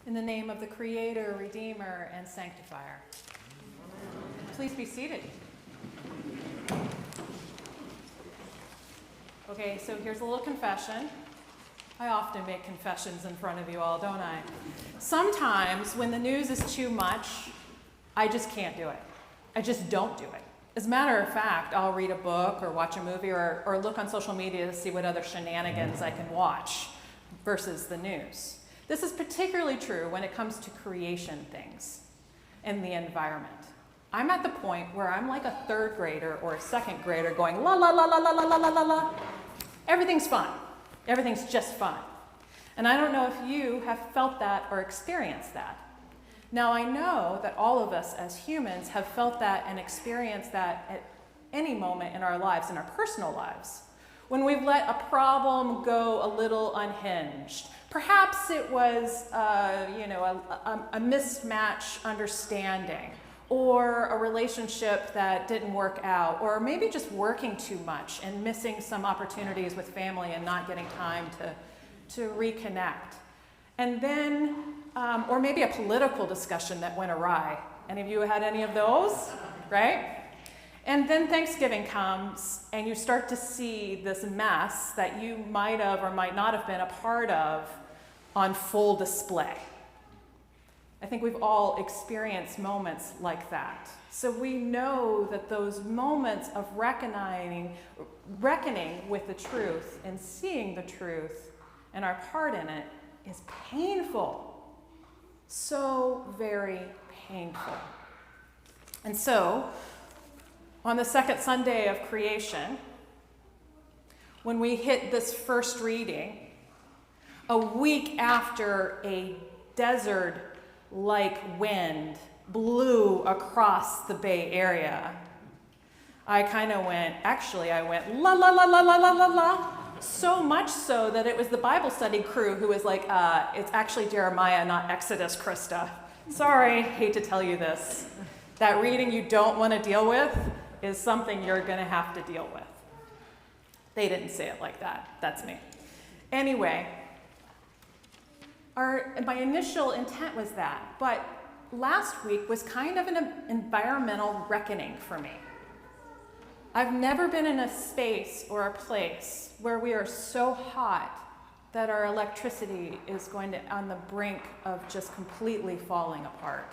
In the name of the Creator, Redeemer, and Sanctifier. Please be seated. Okay, so here's a little confession. I often make confessions in front of you all, don't I? Sometimes when the news is too much, I just can't do it. I just don't do it. As a matter of fact, I'll read a book or watch a movie or look on social media to see what other shenanigans I can watch versus the news. This is particularly true when it comes to creation things and the environment. I'm at the point where I'm like a third grader or a second grader going la la la la la la la la la la. Everything's fun. Everything's just fun. And I don't know if you have felt that or experienced that. Now I know that all of us as humans have felt that and experienced that at any moment in our lives, in our personal lives, when we've let a problem go a little unhinged. Perhaps it was a mismatch understanding, or a relationship that didn't work out, or maybe just working too much and missing some opportunities with family and not getting time to reconnect. And then, or maybe a political discussion that went awry. Any of you had any of those, right? And then Thanksgiving comes and you start to see this mess that you might have or might not have been a part of on full display. I think we've all experienced moments like that. So we know that those moments of reckoning with the truth and seeing the truth and our part in it is painful. So very painful. And so, on the second Sunday of creation, when we hit this first reading, a week after a desert-like wind blew across the Bay Area, I went la la la la la la la la, so much so that it was the Bible study crew who was like, it's actually Jeremiah, not Exodus, Krista. Sorry, hate to tell you this. That reading you don't want to deal with is something you're going to have to deal with. They didn't say it like that. That's me. Anyway, my initial intent was that, but last week was kind of an environmental reckoning for me. I've never been in a space or a place where we are so hot that our electricity is going to on the brink of just completely falling apart.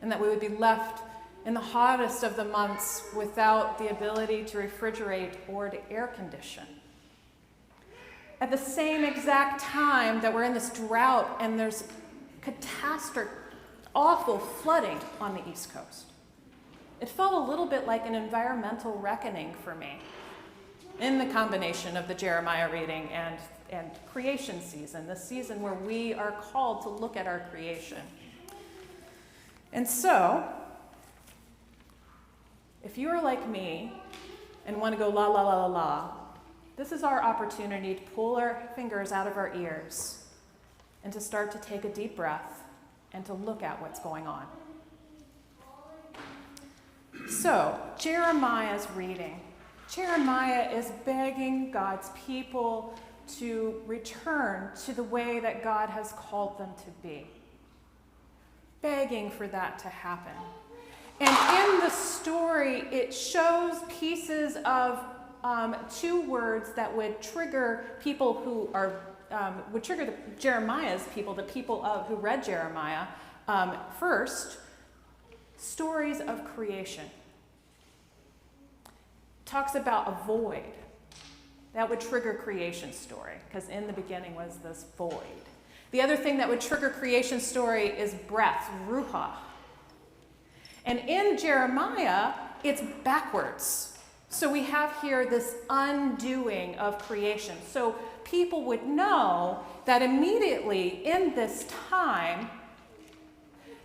And that we would be left in the hottest of the months without the ability to refrigerate or to air condition. At the same exact time that we're in this drought and there's catastrophic, awful flooding on the East Coast. It felt a little bit like an environmental reckoning for me in the combination of the Jeremiah reading and creation season, the season where we are called to look at our creation. And so, if you are like me and want to go la la la la la, this is our opportunity to pull our fingers out of our ears and to start to take a deep breath and to look at what's going on. So, Jeremiah's reading. Jeremiah is begging God's people to return to the way that God has called them to be. Begging for that to happen. And in the story, it shows pieces of two words that would trigger people who are, Jeremiah's people, the people who read Jeremiah. First, stories of creation. Talks about a void. That would trigger creation story, because in the beginning was this void. The other thing that would trigger creation story is breath, ruach. And in Jeremiah, it's backwards. So we have here this undoing of creation. So people would know that immediately in this time,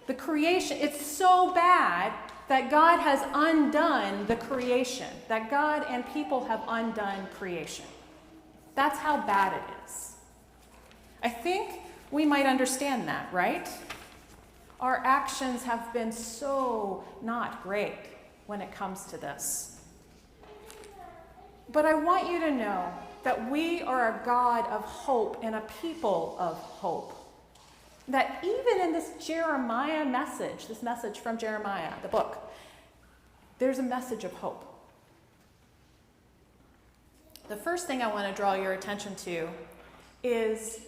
the creation, it's so bad that God has undone the creation, that God and people have undone creation. That's how bad it is. I think we might understand that, right? Our actions have been so not great when it comes to this. But I want you to know that we are a God of hope and a people of hope. that even in this Jeremiah message, this message from Jeremiah, the book, there's a message of hope. The first thing I want to draw your attention to is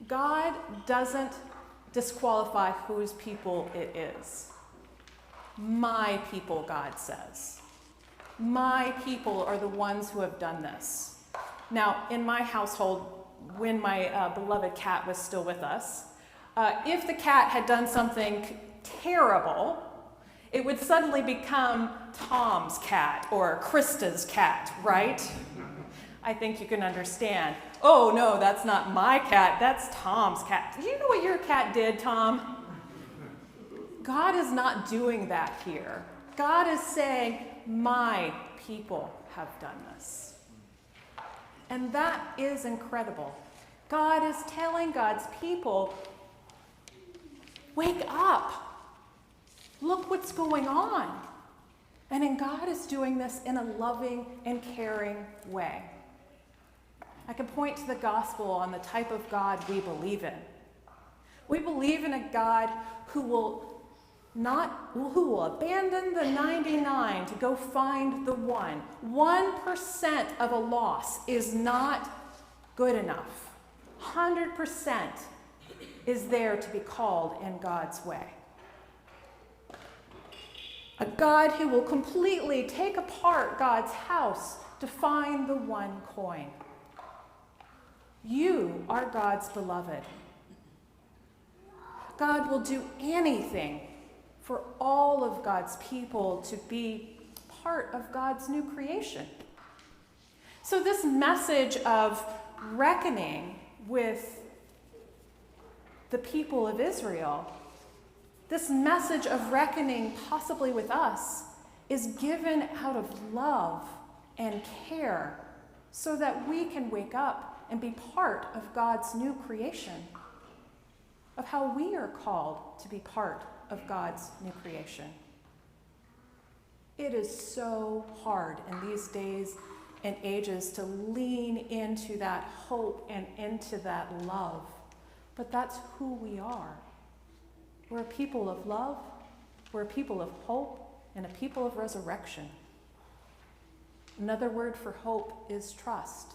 God doesn't disqualify whose people it is. My people, God says. My people are the ones who have done this. Now, in my household, when my beloved cat was still with us, if the cat had done something terrible, it would suddenly become Tom's cat or Krista's cat, right? I think you can understand. Oh, no, that's not my cat. That's Tom's cat. Do you know what your cat did, Tom? God is not doing that here. God is saying, my people have done this. And that is incredible. God is telling God's people, wake up. Look what's going on. And God is doing this in a loving and caring way. I can point to the gospel on the type of God we believe in. We believe in a God who will abandon the 99 to go find the one. 1% of a loss is not good enough. 100% is there to be called in God's way. A God who will completely take apart God's house to find the one coin. You are God's beloved. God will do anything for all of God's people to be part of God's new creation. So this message of reckoning with the people of Israel, this message of reckoning possibly with us, is given out of love and care so that we can wake up and be part of God's new creation, of how we are called to be part of God's new creation. It is so hard in these days and ages to lean into that hope and into that love, but that's who we are. We're a people of love, we're a people of hope, and a people of resurrection. Another word for hope is trust.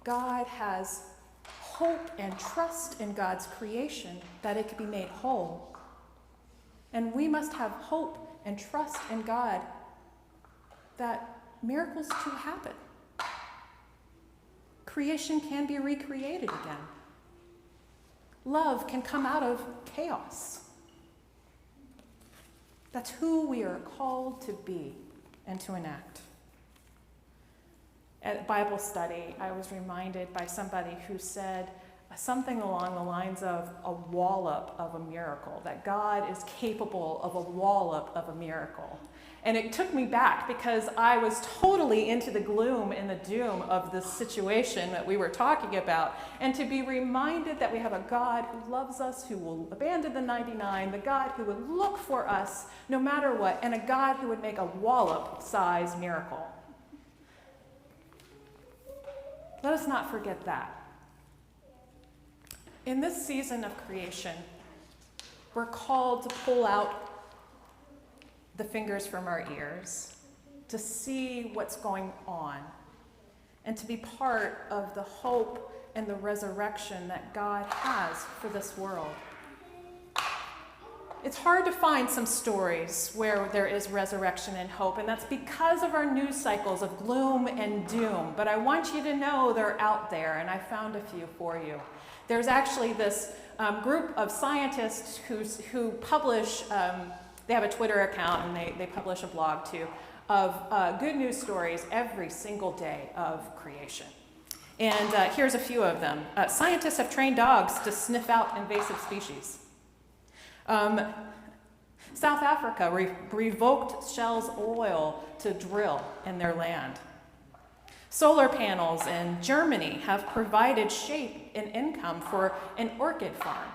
God has hope and trust in God's creation that it can be made whole. And we must have hope and trust in God that miracles too happen. Creation can be recreated again. Love can come out of chaos. That's who we are called to be and to enact. At Bible study, I was reminded by somebody who said something along the lines of a wallop of a miracle, that God is capable of a wallop of a miracle. And it took me back because I was totally into the gloom and the doom of this situation that we were talking about. And to be reminded that we have a God who loves us, who will abandon the 99, the God who would look for us no matter what, and a God who would make a wallop-sized miracle. Let us not forget that. In this season of creation, we're called to pull out the fingers from our ears, to see what's going on, and to be part of the hope and the resurrection that God has for this world. It's hard to find some stories where there is resurrection and hope, and that's because of our news cycles of gloom and doom. But I want you to know they're out there, and I found a few for you. There's actually this group of scientists who publish, they have a Twitter account and they publish a blog too, of good news stories every single day of creation. And here's a few of them. Scientists have trained dogs to sniff out invasive species. South Africa revoked Shell's oil to drill in their land. Solar panels in Germany have provided shade and income for an orchid farm.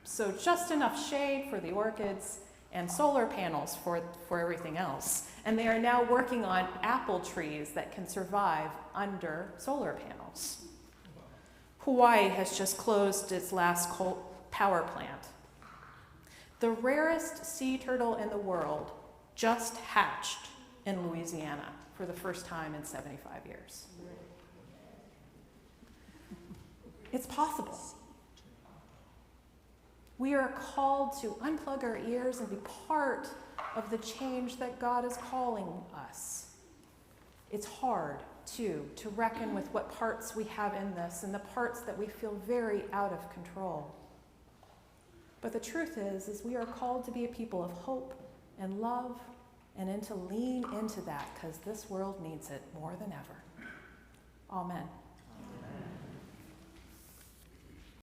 So just enough shade for the orchids and solar panels for everything else. And they are now working on apple trees that can survive under solar panels. Hawaii has just closed its last power plant. The rarest sea turtle in the world just hatched in Louisiana for the first time in 75 years. It's possible. We are called to unplug our ears and be part of the change that God is calling us. It's hard, too, to reckon with what parts we have in this and the parts that we feel very out of control. But the truth is we are called to be a people of hope and love and to lean into that because this world needs it more than ever. Amen.